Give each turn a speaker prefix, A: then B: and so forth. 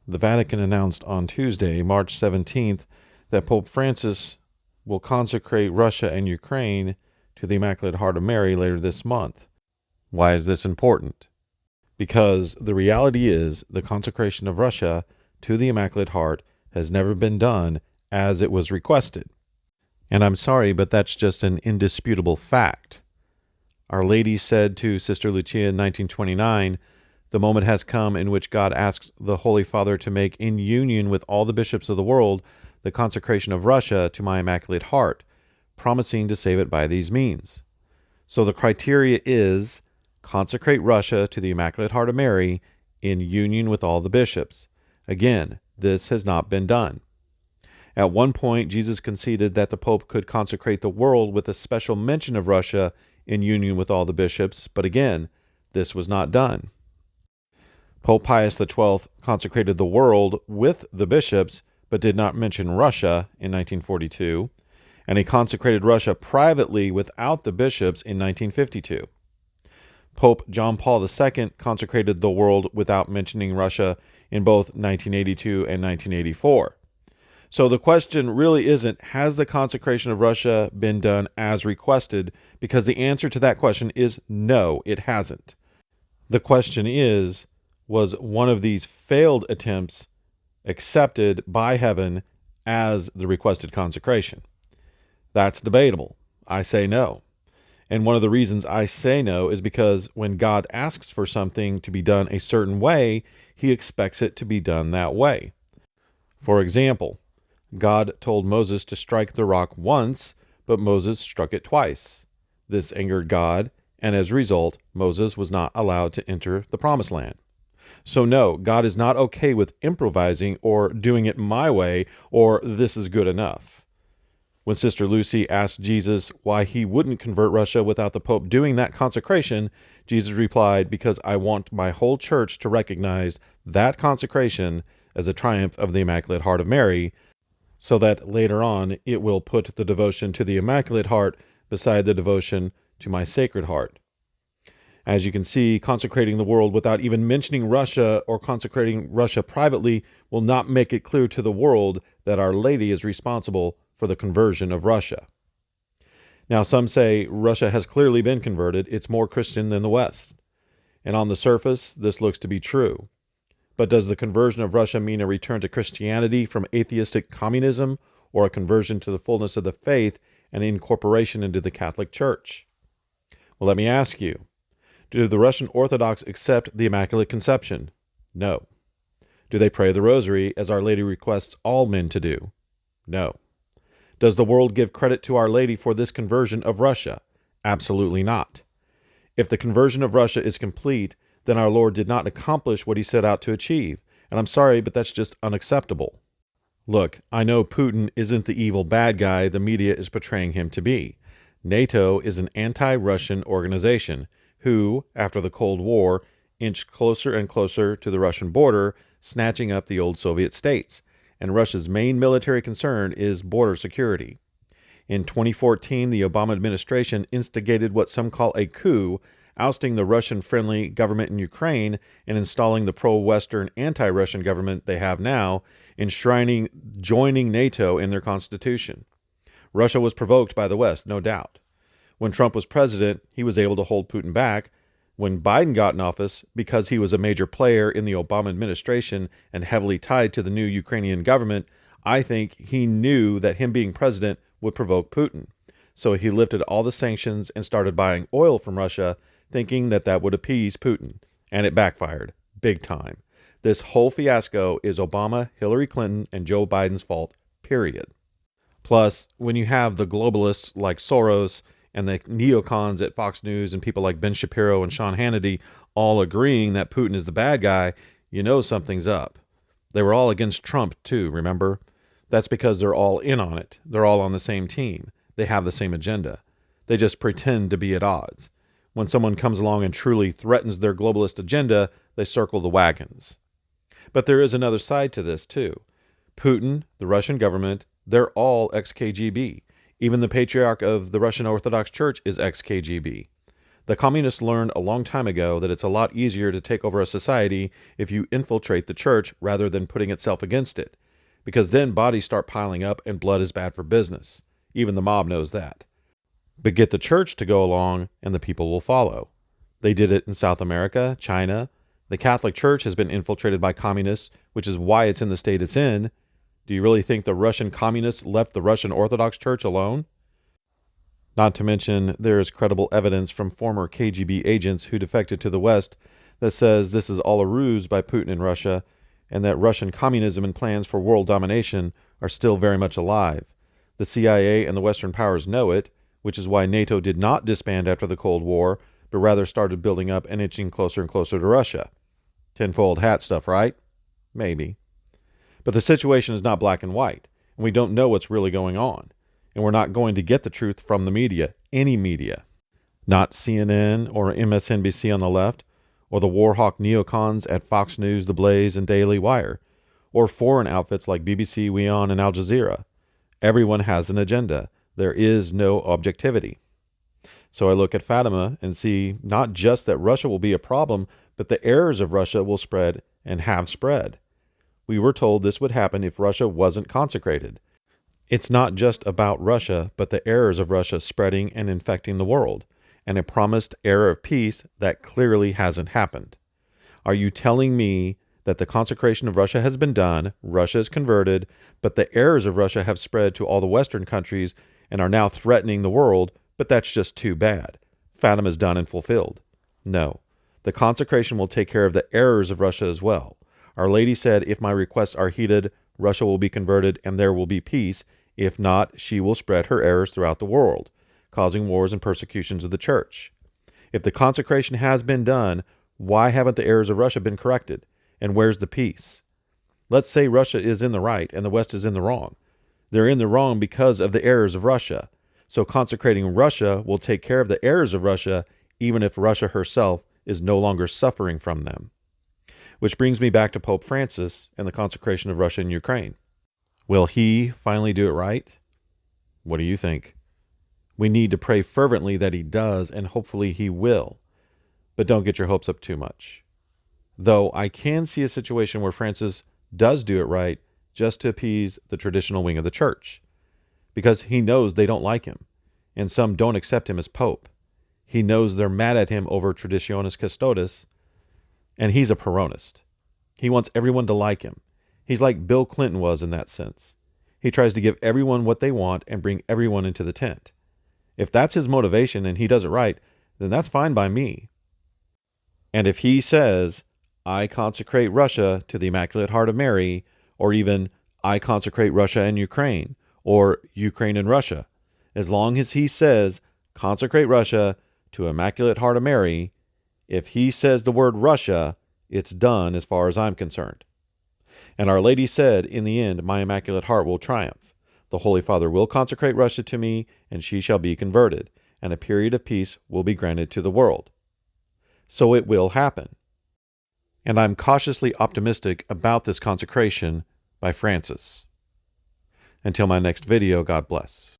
A: The Vatican announced on Tuesday, March 17th, that Pope Francis will consecrate Russia and Ukraine to the Immaculate Heart of Mary later this month. Why is this important? Because the reality is the consecration of Russia to the Immaculate Heart has never been done as it was requested. And I'm sorry, but that's just an indisputable fact. Our Lady said to Sister Lucia in 1929, "The moment has come in which God asks the Holy Father to make, in union with all the bishops of the world, the consecration of Russia to my Immaculate Heart, promising to save it by these means." So the criteria is consecrate Russia to the Immaculate Heart of Mary in union with all the bishops. Again, this has not been done. At one point, Jesus conceded that the Pope could consecrate the world with a special mention of Russia in union with all the bishops, but again, this was not done. Pope Pius XII consecrated the world with the bishops, but did not mention Russia in 1942, and he consecrated Russia privately without the bishops in 1952. Pope John Paul II consecrated the world without mentioning Russia in both 1982 and 1984. So the question really isn't, has the consecration of Russia been done as requested? Because the answer to that question is no, it hasn't. The question is, was one of these failed attempts accepted by heaven as the requested consecration? That's debatable. I say no. And one of the reasons I say no is because when God asks for something to be done a certain way, he expects it to be done that way. For example, God told Moses to strike the rock once, but Moses struck it twice. This angered God, and as a result, Moses was not allowed to enter the Promised Land. So no, God is not okay with improvising or doing it my way or this is good enough. When Sister Lucy asked Jesus why he wouldn't convert Russia without the Pope doing that consecration, Jesus replied, "Because I want my whole church to recognize that consecration as a triumph of the Immaculate Heart of Mary, so that later on it will put the devotion to the Immaculate Heart beside the devotion to my Sacred Heart." As you can see, consecrating the world without even mentioning Russia or consecrating Russia privately will not make it clear to the world that Our Lady is responsible for the conversion of Russia. Now, some say Russia has clearly been converted. It's more Christian than the West. And on the surface, this looks to be true. But does the conversion of Russia mean a return to Christianity from atheistic communism, or a conversion to the fullness of the faith and incorporation into the Catholic Church? Well, let me ask you, do the Russian Orthodox accept the Immaculate Conception? No. Do they pray the Rosary as Our Lady requests all men to do? No. Does the world give credit to Our Lady for this conversion of Russia? Absolutely not. If the conversion of Russia is complete, then our Lord did not accomplish what he set out to achieve. And I'm sorry, but that's just unacceptable. Look, I know Putin isn't the evil bad guy the media is portraying him to be. NATO is an anti-Russian organization who, after the Cold War, inched closer and closer to the Russian border, snatching up the old Soviet states. And Russia's main military concern is border security. In 2014, the Obama administration instigated what some call a coup, ousting the Russian-friendly government in Ukraine and installing the pro-Western anti-Russian government they have now, enshrining joining NATO in their constitution. Russia was provoked by the West, no doubt. When Trump was president, he was able to hold Putin back. When Biden got in office, because he was a major player in the Obama administration and heavily tied to the new Ukrainian government, I think he knew that him being president would provoke Putin. So he lifted all the sanctions and started buying oil from Russia, thinking that that would appease Putin. And it backfired, big time. This whole fiasco is Obama, Hillary Clinton, and Joe Biden's fault, period. Plus, when you have the globalists like Soros and the neocons at Fox News and people like Ben Shapiro and Sean Hannity all agreeing that Putin is the bad guy, you know something's up. They were all against Trump too, remember? That's because they're all in on it. They're all on the same team. They have the same agenda. They just pretend to be at odds. When someone comes along and truly threatens their globalist agenda, they circle the wagons. But there is another side to this too. Putin, the Russian government, they're all ex-KGB. Even the patriarch of the Russian Orthodox Church is ex-KGB. The communists learned a long time ago that it's a lot easier to take over a society if you infiltrate the church rather than putting itself against it, because then bodies start piling up and blood is bad for business. Even the mob knows that. But get the church to go along and the people will follow. They did it in South America, China. The Catholic Church has been infiltrated by communists, which is why it's in the state it's in. Do you really think the Russian communists left the Russian Orthodox Church alone? Not to mention, there is credible evidence from former KGB agents who defected to the West that says this is all a ruse by Putin and Russia, and that Russian communism and plans for world domination are still very much alive. The CIA and the Western powers know it, which is why NATO did not disband after the Cold War, but rather started building up and inching closer and closer to Russia. Tinfoiled hat stuff, right? Maybe. But the situation is not black and white, and we don't know what's really going on. And we're not going to get the truth from the media, any media. Not CNN or MSNBC on the left, or the warhawk neocons at Fox News, The Blaze, and Daily Wire, or foreign outfits like BBC, WION, and Al Jazeera. Everyone has an agenda. There is no objectivity. So I look at Fatima and see not just that Russia will be a problem, but the errors of Russia will spread and have spread. We were told this would happen if Russia wasn't consecrated. It's not just about Russia, but the errors of Russia spreading and infecting the world, and a promised era of peace that clearly hasn't happened. Are you telling me that the consecration of Russia has been done, Russia is converted, but the errors of Russia have spread to all the Western countries and are now threatening the world, but that's just too bad? Fatima is done and fulfilled. No, the consecration will take care of the errors of Russia as well. Our Lady said, if my requests are heeded, Russia will be converted and there will be peace. If not, she will spread her errors throughout the world, causing wars and persecutions of the church. If the consecration has been done, why haven't the errors of Russia been corrected? And where's the peace? Let's say Russia is in the right and the West is in the wrong. They're in the wrong because of the errors of Russia. So consecrating Russia will take care of the errors of Russia, even if Russia herself is no longer suffering from them. Which brings me back to Pope Francis and the consecration of Russia and Ukraine. Will he finally do it right? What do you think? We need to pray fervently that he does, and hopefully he will. But don't get your hopes up too much. Though I can see a situation where Francis does do it right just to appease the traditional wing of the church, because he knows they don't like him, and some don't accept him as pope. He knows they're mad at him over Traditionis Custodes, and he's a Peronist. He wants everyone to like him. He's like Bill Clinton was in that sense. He tries to give everyone what they want and bring everyone into the tent. If that's his motivation and he does it right, then that's fine by me. And if he says, I consecrate Russia to the Immaculate Heart of Mary, or even, I consecrate Russia and Ukraine, or Ukraine and Russia, as long as he says, consecrate Russia to Immaculate Heart of Mary, if he says the word Russia, it's done as far as I'm concerned. And Our Lady said, in the end, my Immaculate Heart will triumph. The Holy Father will consecrate Russia to me, and she shall be converted, and a period of peace will be granted to the world. So it will happen. And I'm cautiously optimistic about this consecration by Francis. Until my next video, God bless.